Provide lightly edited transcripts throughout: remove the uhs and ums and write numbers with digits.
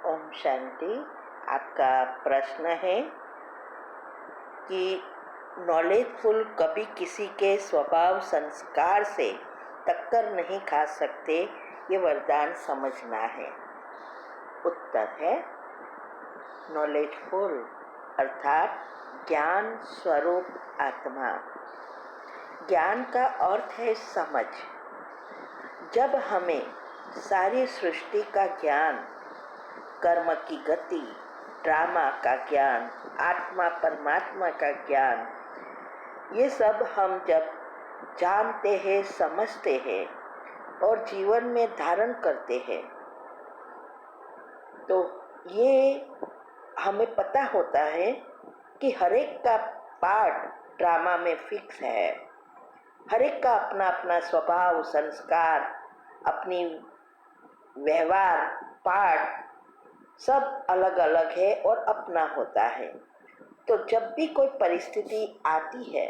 ओम शांति। आपका प्रश्न है कि नॉलेजफुल कभी किसी के स्वभाव संस्कार से टक्कर नहीं खा सकते, ये वरदान समझना है। उत्तर है नॉलेजफुल अर्थात ज्ञान स्वरूप आत्मा। ज्ञान का अर्थ है समझ। जब हमें सारी सृष्टि का ज्ञान, कर्म की गति, ड्रामा का ज्ञान, आत्मा परमात्मा का ज्ञान, ये सब हम जब जानते हैं, समझते हैं और जीवन में धारण करते हैं, तो ये हमें पता होता है कि हर एक का पार्ट ड्रामा में फिक्स है। हर एक का अपना अपना स्वभाव, संस्कार, अपनी व्यवहार, पार्ट सब अलग अलग है और अपना होता है। तो जब भी कोई परिस्थिति आती है,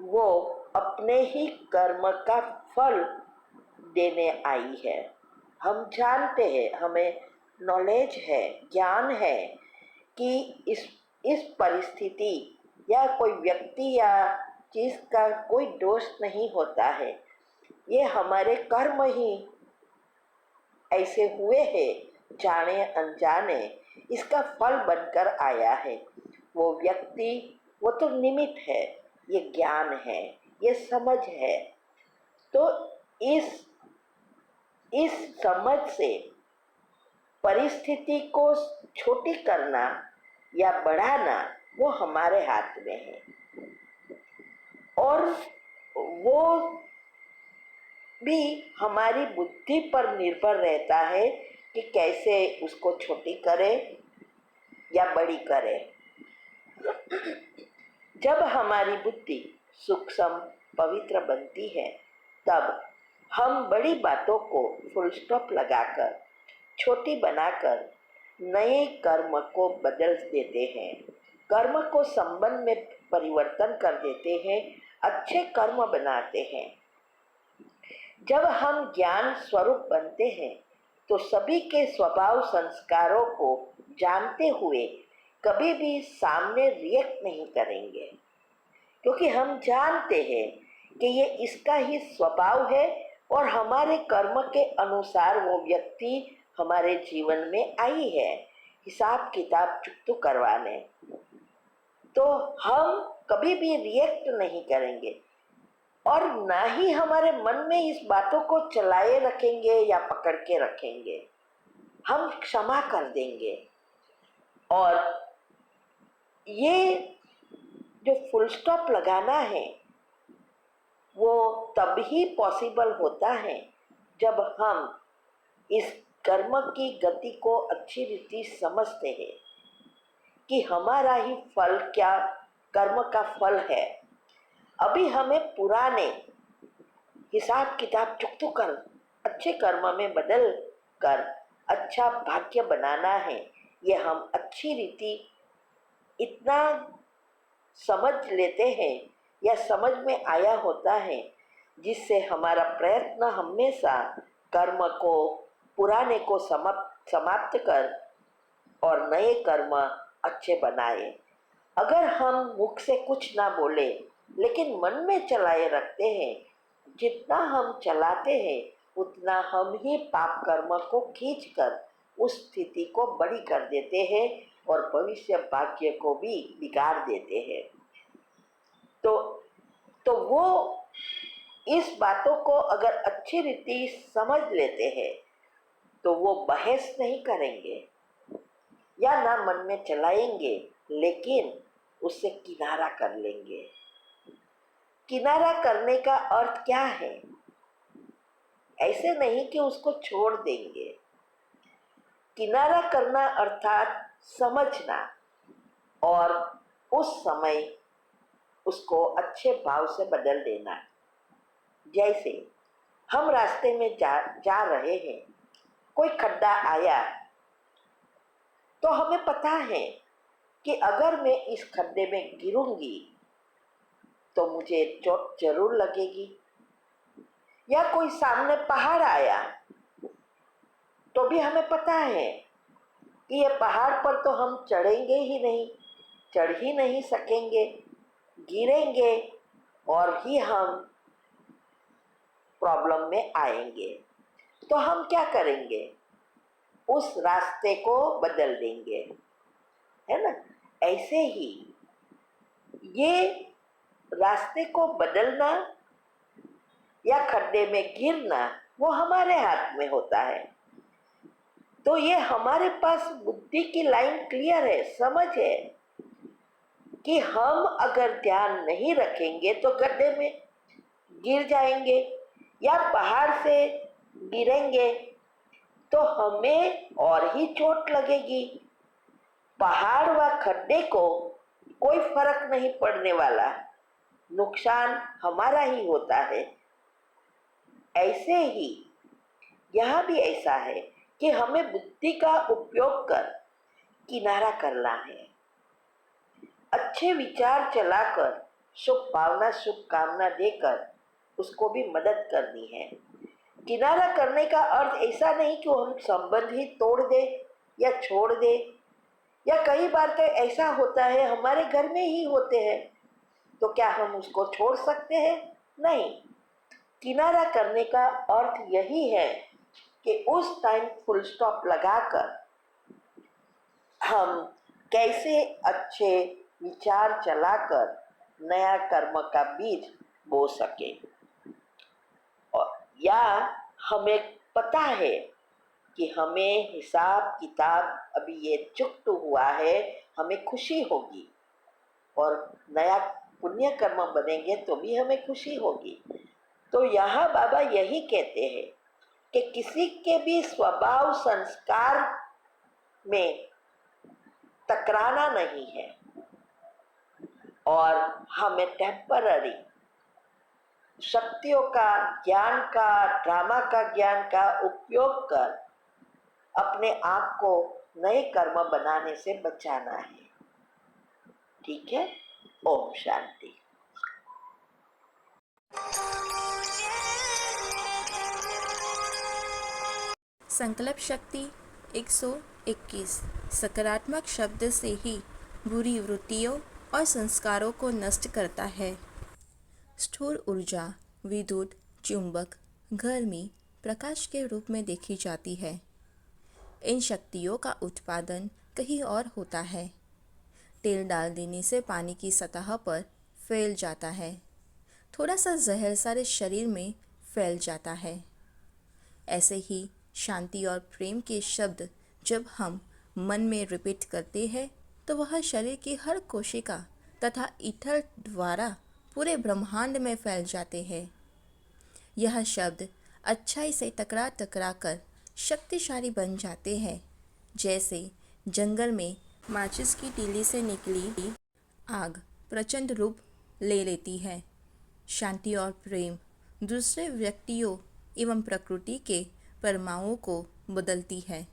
वो अपने ही कर्म का फल देने आई है। हम जानते हैं, हमें नॉलेज है, ज्ञान है कि इस परिस्थिति या कोई व्यक्ति या चीज का कोई दोष नहीं होता है। ये हमारे कर्म ही ऐसे हुए हैं, जाने अनजाने इसका फल बनकर आया है। वो व्यक्ति, वो तो निमित्त है, ये ज्ञान है, ये समझ है। तो इस समझ से परिस्थिति को छोटी करना या बढ़ाना वो हमारे हाथ में है, और वो भी हमारी बुद्धि पर निर्भर रहता है कि कैसे उसको छोटी करे या बड़ी करे। जब हमारी बुद्धि सूक्ष्म पवित्र बनती है, तब हम बड़ी बातों को फुल स्टॉप लगाकर, छोटी बनाकर नए कर्म को बदल देते हैं, कर्म को संबंध में परिवर्तन कर देते हैं, अच्छे कर्म बनाते हैं। जब हम ज्ञान स्वरूप बनते हैं, तो सभी के स्वभाव संस्कारों को जानते हुए कभी भी सामने रिएक्ट नहीं करेंगे, क्योंकि हम जानते हैं कि ये इसका ही स्वभाव है और हमारे कर्म के अनुसार वो व्यक्ति हमारे जीवन में आई है हिसाब किताब चुकता करवाने। तो हम कभी भी रिएक्ट नहीं करेंगे और ना ही हमारे मन में इस बातों को चलाए रखेंगे या पकड़ के रखेंगे। हम क्षमा कर देंगे, और ये जो फुल स्टॉप लगाना है वो तब ही पॉसिबल होता है जब हम इस कर्म की गति को अच्छी रीति समझते हैं कि हमारा ही फल क्या कर्म का फल है। अभी हमें पुराने हिसाब किताब चुकता कर अच्छे कर्म में बदल कर अच्छा भाग्य बनाना है। ये हम अच्छी रीति इतना समझ लेते हैं या समझ में आया होता है, जिससे हमारा प्रयत्न हमेशा कर्म को, पुराने को समाप्त कर और नए कर्म अच्छे बनाए। अगर हम मुख से कुछ ना बोले लेकिन मन में चलाए रखते हैं, जितना हम चलाते हैं उतना हम ही पाप कर्म को खींचकर उस स्थिति को बड़ी कर देते हैं और भविष्य भाग्य को भी बिगाड़ देते हैं। तो वो इस बातों को अगर अच्छी रीति समझ लेते हैं तो वो बहस नहीं करेंगे या ना मन में चलाएंगे, लेकिन उससे किनारा कर लेंगे। किनारा करने का अर्थ क्या है? ऐसे नहीं कि उसको छोड़ देंगे। किनारा करना अर्थात समझना और उस समय उसको अच्छे भाव से बदल देना। जैसे हम रास्ते में जा रहे हैं, कोई खड्डा आया तो हमें पता है कि अगर मैं इस खड्डे में गिरूंगी तो मुझे चोट जरूर लगेगी। या कोई सामने पहाड़ आया तो भी हमें पता है कि ये पहाड़ पर तो हम चढ़ेंगे ही नहीं, चढ़ ही नहीं सकेंगे, गिरेंगे और ही हम प्रॉब्लम में आएंगे। तो हम क्या करेंगे? उस रास्ते को बदल देंगे, है ना। ऐसे ही ये रास्ते को बदलना या खड्डे में गिरना वो हमारे हाथ में होता है। तो ये हमारे पास बुद्धि की लाइन क्लियर है, समझ है कि हम अगर ध्यान नहीं रखेंगे तो गड्ढे में गिर जाएंगे या पहाड़ से गिरेंगे तो हमें और ही चोट लगेगी। पहाड़ व खड्डे को कोई फर्क नहीं पड़ने वाला, नुकसान हमारा ही होता है। ऐसे ही यह भी ऐसा है कि हमें बुद्धि का उपयोग कर किनारा करना है, अच्छे विचार चलाकर शुभ भावना शुभकामना देकर उसको भी मदद करनी है। किनारा करने का अर्थ ऐसा नहीं कि हम संबंध ही तोड़ दे या छोड़ दे, या कई बार तो ऐसा होता है हमारे घर में ही होते हैं, तो क्या हम उसको छोड़ सकते हैं? नहीं। किनारा करने का अर्थ यही है कि उस टाइम फुल स्टॉप लगाकर हम कैसे अच्छे विचार चलाकर नया कर्म का बीज बो सके। और या हमें पता है कि हमें हिसाब किताब अभी ये चुकत हुआ है, हमें खुशी होगी और नया पुण्य कर्म बनेंगे तो भी हमें खुशी होगी। तो यहाँ बाबा यही कहते हैं कि किसी के भी स्वभाव संस्कार में टकराना नहीं है और हमें टेम्पररी शक्तियों का, ज्ञान का, ड्रामा का ज्ञान का उपयोग कर अपने आप को नए कर्म बनाने से बचाना है। ठीक है। ओम शांति। संकल्प शक्ति 121 सकारात्मक शब्द से ही बुरी वृत्तियों और संस्कारों को नष्ट करता है। स्थूल ऊर्जा विद्युत, चुंबक, गर्मी, प्रकाश के रूप में देखी जाती है। इन शक्तियों का उत्पादन कहीं और होता है। तेल डाल देने से पानी की सतह पर फैल जाता है। थोड़ा सा जहर सारे शरीर में फैल जाता है। ऐसे ही शांति और प्रेम के शब्द जब हम मन में रिपीट करते हैं तो वह शरीर की हर कोशिका तथा ईथर द्वारा पूरे ब्रह्मांड में फैल जाते हैं। यह शब्द अच्छाई से टकरा टकरा कर शक्तिशाली बन जाते हैं। जैसे जंगल में माचिस की तीली से निकली आग प्रचंड रूप ले लेती है। शांति और प्रेम दूसरे व्यक्तियों एवं प्रकृति के परमाणुओं को बदलती है।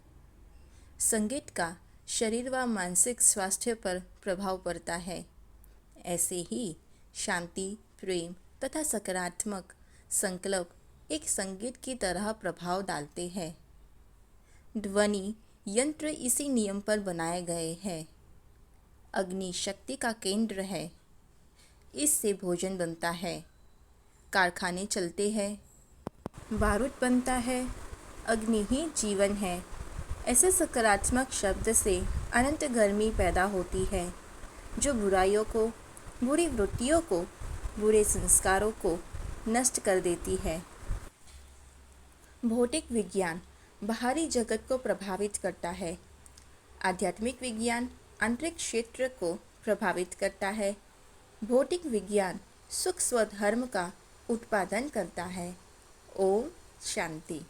संगीत का शरीर व मानसिक स्वास्थ्य पर प्रभाव पड़ता है। ऐसे ही शांति, प्रेम तथा सकारात्मक संकल्प एक संगीत की तरह प्रभाव डालते हैं। ध्वनि यंत्र इसी नियम पर बनाए गए हैं। अग्नि शक्ति का केंद्र है, इससे भोजन बनता है, कारखाने चलते हैं, बारूद बनता है, अग्नि ही जीवन है। ऐसे सकारात्मक शब्द से अनंत गर्मी पैदा होती है जो बुराइयों को, बुरी वृत्तियों को, बुरे संस्कारों को नष्ट कर देती है। भौतिक विज्ञान बाहरी जगत को प्रभावित करता है। आध्यात्मिक विज्ञान आंतरिक क्षेत्र को प्रभावित करता है। भौतिक विज्ञान सुख स्वधर्म का उत्पादन करता है। ओम शांति।